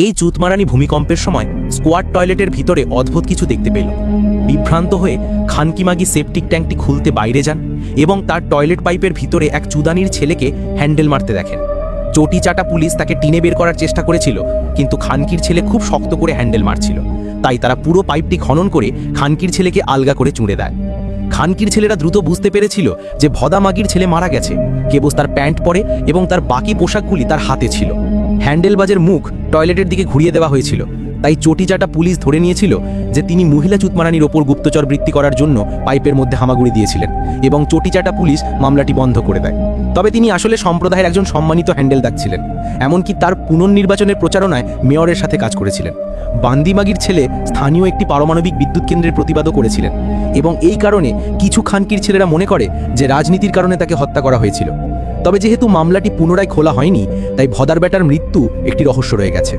এই চুতমারানি ভূমিকম্পের সময় স্কোয়াড টয়লেটের ভিতরে অদ্ভুত কিছু দেখতে পেল। বিভ্রান্ত হয়ে খানকিমাগি সেপটিক ট্যাঙ্কটি খুলতে বাইরে যান এবং তার টয়লেট পাইপের ভিতরে এক চুদানির ছেলেকে হ্যান্ডেল মারতে দেখেন। চটি চাটা পুলিশ তাকে টিনে বের করার চেষ্টা করেছিল, কিন্তু খানকির ছেলে খুব শক্ত করে হ্যান্ডেল মারছিল। তাই তারা পুরো পাইপটি খনন করে খানকির ছেলেকে আলগা করে চুঁড়ে দেয়। খানকির ছেলেরা দ্রুত বুঝতে পেরেছিল যে ভদা মাগির ছেলে মারা গেছে। কেবল তার প্যান্ট পরে এবং তার বাকি পোশাকগুলি তার হাতে ছিল। হ্যান্ডেলবাজের মুখ টয়লেটের দিকে ঘুরিয়ে দেওয়া হয়েছিল, তাই চটিচাটা পুলিশ ধরে নিয়েছিল যে তিনি মহিলা চুতমারানির ওপর গুপ্তচর বৃত্তি করার জন্য পাইপের মধ্যে হামাগুড়ি দিয়েছিলেন, এবং চটিচাটা পুলিশ মামলাটি বন্ধ করে দেয়। তবে তিনি আসলে সম্প্রদায়ের একজন সম্মানিত হ্যান্ডেলদার ছিলেন, এমনকি তার পুনর্নির্বাচনের প্রচারণায় মেয়রের সাথে কাজ করেছিলেন। বান্দিমাগির ছেলে স্থানীয় একটি পারমাণবিক বিদ্যুৎ কেন্দ্রের প্রতিবাদও করেছিলেন, এবং এই কারণে কিছু খানকির ছেলেরা মনে করে যে রাজনীতির কারণে তাকে হত্যা করা হয়েছিল। তবে যেহেতু মামলাটি পুনরায় খোলা হয়নি, তাই ভদার বেটার মৃত্যু একটি রহস্য রয়ে গেছে।